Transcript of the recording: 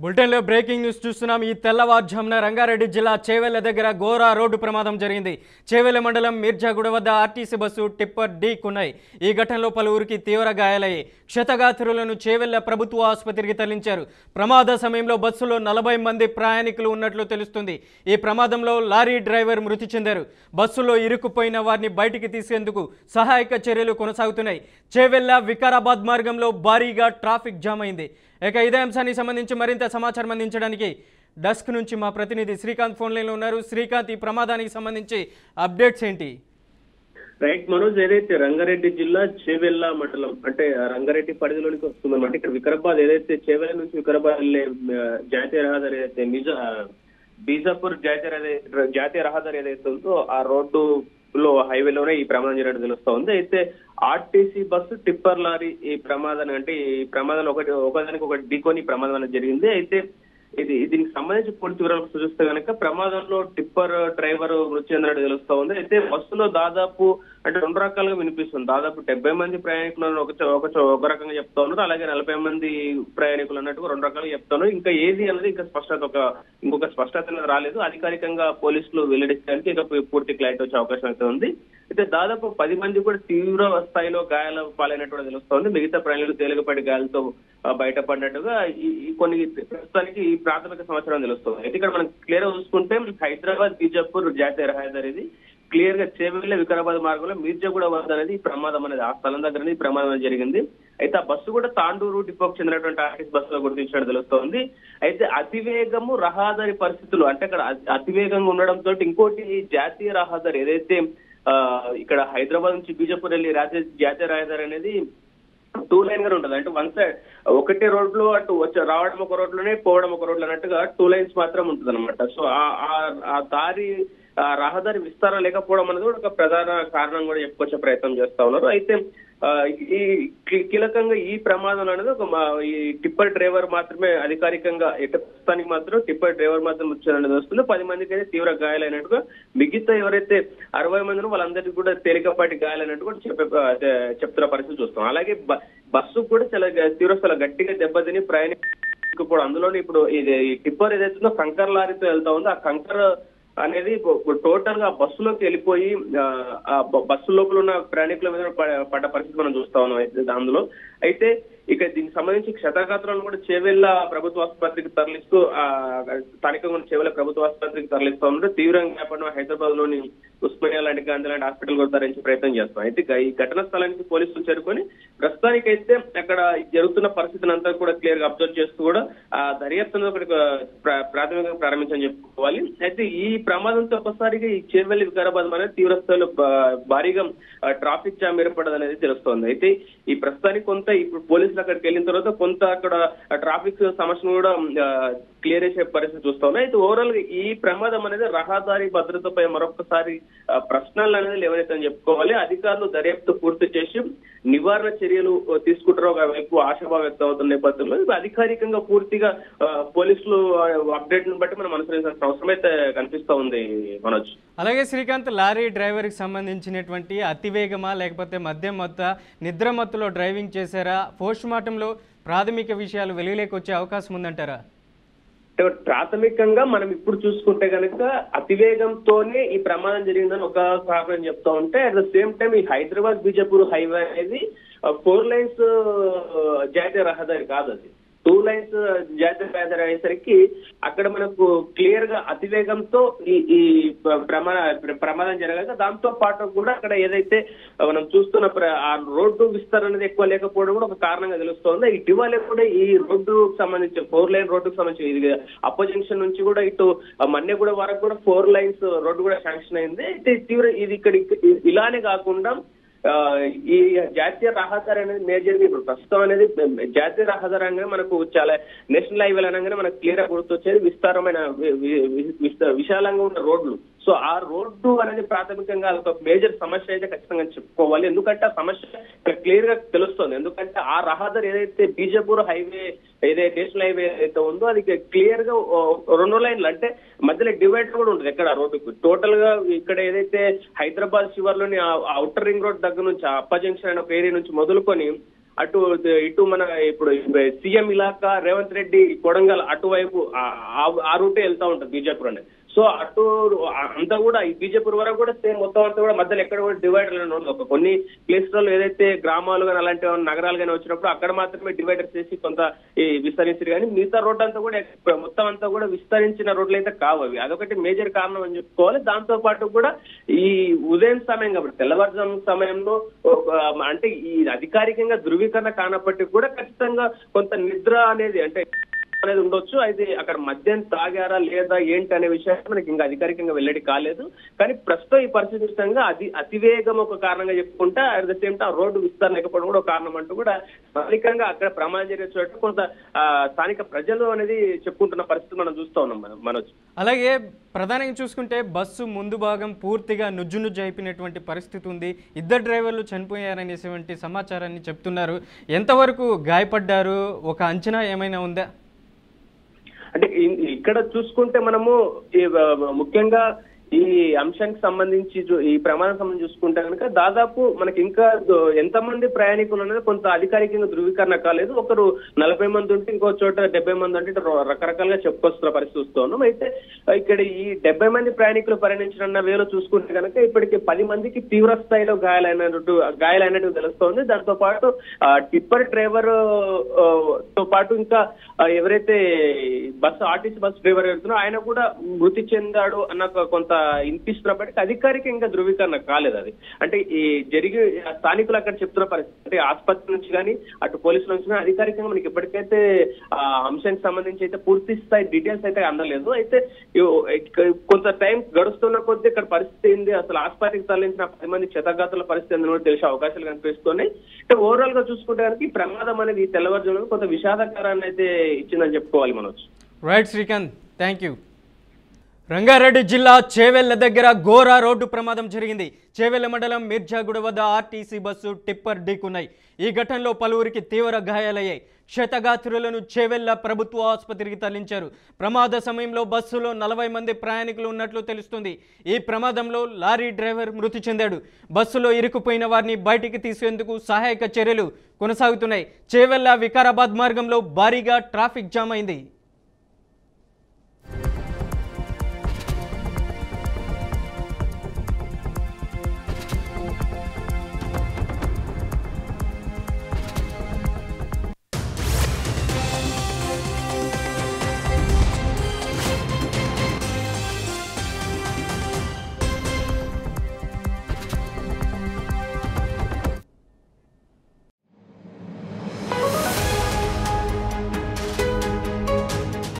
బులెటిన్లో breaking news చూస్తున్నాం. ఈ తెల్లవారుజామున రంగారెడ్డి జిల్లా చేవెళ్ల దగ్గర ఘోర రోడ్డు ప్రమాదం జరిగింది. చేవెళ్ల మండలం మిర్జాగూడ వద్ద ఆర్టీసీ బస్సు టిప్పర్ ఢీకొన్నాయి. ఈ ఘటనలో పలువురికి తీవ్ర గాయాలయ్యాయి. క్షతగాత్రులను చేవెళ్ల ప్రభుత్వ ఆసుపత్రికి తరలించారు. ప్రమాద సమయంలో బస్సులో 40 మంది ప్రయాణికులు ఉన్నట్లు తెలుస్తుంది. ఈ ప్రమాదంలో లారీ డ్రైవర్ మృతి చెందారు. బస్సులో ఇరుక్కుపోయిన వారిని బయటికి తీసేందుకు సహాయక చర్యలు కొనసాగుతున్నాయి. చేవెళ్ల వికారాబాద్ మార్గంలో భారీగా ట్రాఫిక్ జామ్ అయింది. ఇక ఇదే అంశానికి సంబంధించి మరింత సమాచారం అందించడానికి డెస్క్ నుంచి మా ప్రతినిధి శ్రీకాంత్ ఫోన్ లైన్లో ఉన్నారు. శ్రీకాంత్, ఈ ప్రమాదానికి సంబంధించి అప్డేట్స్ ఏంటి? రైట్ మనోజ్, ఏదైతే రంగారెడ్డి జిల్లా చేవెళ్ల మండలం అంటే రంగారెడ్డి పరిధిలోనికి వస్తుందన్నమాట. ఇక్కడ వికారాబాద్ ఏదైతే చేవెళ్ల నుంచి వికారాబాద్ వెళ్లే జాతీయ రహదారి ఏదైతే బీజాపూర్ జాతీయ రహదారి ఏదైతే ఉందో ఆ రోడ్డు హైవేలోనే ఈ ప్రమాదం జరిగినట్టు తెలుస్తా ఉంది. అయితే ఆర్టీసీ బస్సు టిప్పర్ లారీ ఈ ప్రమాదంలో ఒకదానికి ఒకటి ఢీకొని ఈ ప్రమాదం అనేది జరిగింది. అయితే దీనికి సంబంధించి పూర్తి వివరాలు చూస్తే కనుక ప్రమాదంలో టిప్పర్ డ్రైవర్ మృతి చెందినట్టు తెలుస్తా ఉంది. అయితే బస్సులో దాదాపు అంటే 2 రకాలుగా వినిపిస్తుంది. దాదాపు 70 మంది ప్రయాణికులను ఒక రకంగా చెప్తా ఉన్నారు, అలాగే 40 మంది ప్రయాణికులు అన్నట్టుగా 2 రకాలుగా చెప్తా ఉన్నారు. ఇంకా ఏది అనేది ఇంకొక స్పష్టత రాలేదు. అధికారికంగా పోలీసులు వెల్లడించడానికి ఇంకా పూర్తి క్లారిటీ వచ్చే అవకాశం అయితే ఉంది. అయితే దాదాపు 10 మంది కూడా తీవ్ర స్థాయిలో గాయాల పాలైనట్టు తెలుస్తోంది. మిగతా ప్రయాణికులు తేలికపాటి గాయాలతో బయటపడినట్టుగా కొన్ని ప్రస్తుతానికి ఈ ప్రాథమిక సమాచారం తెలుస్తుంది. అయితే ఇక్కడ మనం క్లియర్ గా చూసుకుంటే హైదరాబాద్ బీజాపూర్ జాతీయ రహదారి ఇది క్లియర్ గా చేవెళ్ల వికారాబాద్ మార్గంలో మిర్జాగూడ వద్ద అనేది ఈ ప్రమాదం అనేది ఆ స్థలం దగ్గర ఈ ప్రమాదం అనేది జరిగింది. అయితే ఆ బస్సు కూడా తాండూరు డిపోకు చెందినటువంటి ఆర్టీసీ బస్సులో గుర్తించినట్టు తెలుస్తోంది. అయితే అతివేగము రహదారి పరిస్థితులు అంటే అక్కడ అతివేగంగా ఉండడంతో ఇంకోటి జాతీయ రహదారి ఏదైతే ఇక్కడ హైదరాబాద్ నుంచి బీజాపూర్ వెళ్ళి జాతీయ రహదారి అనేది 2 లైన్ గా ఉంటుంది. అంటే వన్ సైడ్ ఒకటే రోడ్ లో అటు రావడం ఒక రోడ్ లోనే పోవడం ఒక రోడ్ లో అన్నట్టుగా 2 లైన్స్ మాత్రం ఉంటుంది అనమాట. సో ఆ దారి రహదారి విస్తారం లేకపోవడం అనేది కూడా ఒక ప్రధాన కారణం కూడా చెప్పుకొచ్చే ప్రయత్నం చేస్తా ఉన్నారు. అయితే ఈ కీలకంగా ఈ ప్రమాదం అనేది ఈ టిప్పర్ డ్రైవర్ మాత్రమే అధికారికంగా ప్రస్తుతానికి మాత్రం టిప్పర్ డ్రైవర్ మాత్రం వచ్చారనేది వస్తుంది. 10 మందికి అయితే తీవ్ర గాయాలైనట్టుగా, మిగతా ఎవరైతే 60 మంది వాళ్ళందరికీ కూడా తేలికపాటి గాయాలైనట్టు కూడా చెప్తున్న పరిస్థితి చూస్తాం. అలాగే బస్సు కూడా చాలా గట్టిగా దెబ్బతిని ప్రయాణికులు కూడా అందులోనే ఇప్పుడు ఇది టిప్పర్ ఏదైతుందో కంకర్ లారీతో వెళ్తా ఉందో ఆ కంకర్ అనేది టోటల్ గా బస్సులోకి వెళ్ళిపోయి ఆ బస్సు లోపల ఉన్న ప్రయాణికుల మీద పడ్డ పరిస్థితి మనం చూస్తా ఉన్నాం అందులో. అయితే ఇక దీనికి సంబంధించి క్షతగాత్రులను కూడా చేవెళ్ల ప్రభుత్వ ఆసుపత్రికి తరలిస్తూ స్థానికంగా చేవెళ్ల ప్రభుత్వ ఆసుపత్రికి తరలిస్తా ఉన్నారు. తీవ్రంగా గాయపడిన హైదరాబాద్ లోని ఉస్మానియా లాంటి గాంధీ లాంటి హాస్పిటల్ కూడా తరలించే ప్రయత్నం చేస్తాం. అయితే ఈ ఘటనా స్థలానికి పోలీసులు చేరుకొని ప్రస్తుతానికైతే అక్కడ జరుగుతున్న పరిస్థితిని అంతా కూడా క్లియర్ గా అబ్జర్వ్ చేస్తూ కూడా ఆ దర్యాప్తును ఒకటి ప్రాథమికంగా ప్రారంభించని చెప్పుకోవాలి. అయితే ఈ ప్రమాదంతో ఒకసారిగా ఈ చేవెళ్ల వికారాబాద్ అనేది తీవ్ర స్థాయిలో భారీగా ట్రాఫిక్ జామ్ ఏర్పడదు అనేది తెలుస్తోంది. అయితే ఈ ప్రస్తుతానికి కొంత ఇప్పుడు పోలీసులు అక్కడికి వెళ్ళిన తర్వాత కొంత అక్కడ ట్రాఫిక్ సమస్యను కూడా క్లియర్ చేసే పరిస్థితి చూస్తా ఉన్నాయి. అయితే ఓవరాల్ గా ఈ ప్రమాదం అనేది రహదారి భద్రతపై మరొకసారి ప్రశ్నలు అనేది లేవనైతే చెప్పుకోవాలి. అధికారులు దర్యాప్తు పూర్తి చేసి నివారణ చర్యలు తీసుకుంటారో వైపు ఆశాభావం వ్యక్తం అవుతున్న నేపథ్యంలో అధికారికంగా పూర్తిగా పోలీసులు అప్డేట్ ను బట్టి మనం అనుసరించాల్సిన అవసరం అయితే కనిపిస్తా ఉంది మనోజ్. అలాగే శ్రీకాంత్, లారీ డ్రైవర్ కి సంబంధించినటువంటి అతివేగమా లేకపోతే మద్యం నిద్ర మత్తులో డ్రైవింగ్ చేశారా? పోస్ట్ మార్టంలో ప్రాథమిక విషయాలు వెలుగులోకి వచ్చే అవకాశం ఉందంటారా? ప్రాథమికంగా మనం ఇప్పుడు చూసుకుంటే కనుక అతివేగంతోనే ఈ ప్రమాదం జరిగిందని ఒక కారణం చెప్తా ఉంటే, అట్ ద సేమ్ టైం ఈ హైదరాబాద్ బీజాపూర్ హైవే అనేది 4 లైన్స్ జాతీయ రహదారి కాదు, అది 2 లైన్స్ జాతీయ రహదారి అయ్యేసరికి అక్కడ మనకు క్లియర్ గా అతివేగంతో ఈ ప్రమాదం జరగక దాంతో పాటు కూడా అక్కడ ఏదైతే మనం చూస్తున్న ఆ రోడ్డు విస్తరణ అనేది ఎక్కువ లేకపోవడం కూడా ఒక కారణంగా తెలుస్తోంది. ఇటీవలే కూడా ఈ రోడ్డు సంబంధించి 4 లైన్ రోడ్డుకు సంబంధించి ఇది అప్పో జంక్షన్ నుంచి కూడా ఇటు మన్నెగూడ వరకు కూడా 4 లైన్స్ రోడ్డు కూడా శాంక్షన్ అయింది. అయితే ఇది ఇక్కడ ఇలానే కాకుండా ఈ జాతీయ రహదారి అనేది మేజర్ గా ఇప్పుడు ప్రస్తుతం అనేది జాతీయ రహదారి అనగానే మనకు చాలా నేషనల్ హైవేలు అనగానే మనకు క్లియర్ గా గుర్తొచ్చేది విస్తారమైన విశాలంగా ఉన్న రోడ్లు. సో ఆ రోడ్డు అనేది ప్రాథమికంగా ఒక మేజర్ సమస్య అయితే ఖచ్చితంగా చెప్పుకోవాలి. ఎందుకంటే ఆ సమస్య క్లియర్ గా తెలుస్తుంది. ఎందుకంటే ఆ రహదారి ఏదైతే బీజాపూర్ హైవే ఏదైతే నేషనల్ హైవే ఏదైతే ఉందో అది క్లియర్ గా 2 లైన్లు అంటే మధ్యలో డివైడర్ కూడా ఉంటుంది ఎక్కడ రోడ్డుకు. టోటల్ గా ఇక్కడ ఏదైతే హైదరాబాద్ శివర్లోని అవుటర్ రింగ్ రోడ్ దగ్గర నుంచి అప్ప జంక్షన్ అనే ఒక ఏరియా నుంచి మొదలుకొని అటు ఇటు మన ఇప్పుడు సీఎం ఇలాకా రేవంత్ రెడ్డి కొడంగల్ అటువైపు ఆ రూటే వెళ్తా ఉంటుంది బీజేపీ అనేది. సో అటు అంతా కూడా ఈ బీజేపీ వరకు కూడా సేమ్ మొత్తం అంతా కూడా మధ్యలో ఎక్కడ కూడా డివైడర్ ఉండదు. ఒక కొన్ని ప్లేస్లలో ఏదైతే గ్రామాలు కానీ అలాంటి నగరాలు కానీ వచ్చినప్పుడు అక్కడ మాత్రమే డివైడర్ చేసి కొంత విస్తరించారు. కానీ మిగతా రోడ్డు అంతా కూడా మొత్తం అంతా కూడా విస్తరించిన రోడ్లు అయితే కావు అవి. అదొకటి మేజర్ కారణం అని చెప్పుకోవాలి. దాంతో పాటు కూడా ఈ ఉదయం సమయం కాబట్టి తెల్లవారుజాము సమయంలో అంటే ఈ అధికారికంగా ధృవీకరణ కానప్పటికీ కూడా ఖచ్చితంగా కొంత నిద్ర అనేది అనేది ఉండొచ్చు. అయితే అక్కడ మద్యం తాగారా లేదా ఏంటి అనే విషయాన్ని మనకి ఇంకా అధికారికంగా వెల్లడి కాలేదు. కానీ ప్రస్తుతం ఈ పరిస్థితి అతివేగం ఒక కారణంగా చెప్పుకుంటా at the same time road విస్తరణ లేకపోవడం కూడా ఒక కారణం అంటూ కూడా స్థానికంగా అక్కడ ప్రమాదం జరిగే చోట కొంత స్థానిక ప్రజలు అనేది చెప్పుకుంటున్న పరిస్థితి మనం చూస్తూ ఉన్నాం మనోజ్. అలాగే ప్రధానంగా చూసుకుంటే బస్సు ముందు భాగం పూర్తిగా నుజ్జు అయిపోయినటువంటి పరిస్థితి ఉంది. ఇద్దరు డ్రైవర్లు చనిపోయారనేటువంటి సమాచారాన్ని చెప్తున్నారు. ఎంతవరకు గాయపడ్డారు, ఒక అంచనా ఏమైనా ఉందా? అంటే ఇక్కడ చూసుకుంటే మనము ముఖ్యంగా ఈ అంశానికి సంబంధించి ఈ ప్రమాదం సంబంధించి చూసుకుంటే కనుక దాదాపు మనకి ఇంకా ఎంతమంది ప్రయాణికులు అనేది కొంత అధికారికంగా ధృవీకరణ కాలేదు. ఒకరు 40 మంది ఉంటే ఇంకో చోట 70 మంది అంటే రకరకాలుగా చెప్పుకొస్తున్న పరిస్థితి చూస్తున్నాం. అయితే ఇక్కడ ఈ 70 మంది ప్రయాణికులు పరిణించిన వేలో చూసుకుంటే కనుక ఇప్పటికి 10 మందికి తీవ్ర స్థాయిలో గాయాలైనట్టు తెలుస్తోంది. దాంతో పాటు టిప్పర్ డ్రైవర్ తో పాటు ఇంకా ఎవరైతే ఆర్టీసీ బస్ డ్రైవర్ వెళ్తున్నారో ఆయన కూడా మృతి చెందాడు అన్న కొంత వినిపిస్తున్నప్పటికీ అధికారికంగా ధృవీకరణ కాలేదు అది. అంటే ఈ జరిగి స్థానికులు అక్కడ చెప్తున్న పరిస్థితి అంటే ఆసుపత్రి నుంచి కానీ అటు పోలీసుల నుంచి కానీ అధికారికంగా మనకి ఎప్పటికైతే అంశానికి సంబంధించి అయితే పూర్తి స్థాయి డీటెయిల్స్ అయితే అందలేదు. అయితే కొంత టైం గడుస్తున్న కొద్దీ ఇక్కడ పరిస్థితి ఏంది, అసలు ఆసుపత్రికి తరలించిన 10 మంది క్షతగాతుల పరిస్థితి ఏందని కూడా తెలిసే అవకాశాలు కనిపిస్తున్నాయి. అంటే ఓవరాల్ గా చూసుకుంటే కనుక ఈ ప్రమాదం అనేది తెల్లవారుజామున కొంత విషాదకరాన్ని అయితే ఇచ్చిందని చెప్పుకోవాలి Manoj. Right Srikanth, thank you. Rangareddy జిల్లా చేవెళ్ల దగ్గర ఘోర రోడ్డు ప్రమాదం జరిగింది. చేవెళ్ల మండలం మిర్జాగూడ వద్ద ఆర్టీసీ బస్సు టిప్పర్ ఢీకున్నాయి. ఈ ఘటనలో పలువురికి తీవ్ర గాయాలయ్యాయి. క్షతగాత్రులను చేవెళ్ల ప్రభుత్వ ఆసుపత్రికి తరలించారు. ప్రమాద సమయంలో బస్సులో 40 మంది ప్రయాణికులు ఉన్నట్లు తెలుస్తుంది. ఈ ప్రమాదంలో లారీ డ్రైవర్ మృతి చెందాడు. బస్సులో ఇరుక్కుపోయిన వారిని బయటికి తీసేందుకు సహాయక చర్యలు కొనసాగుతున్నాయి. చేవెళ్ల వికారాబాద్ మార్గంలో భారీగా ట్రాఫిక్ జామ్ అయింది.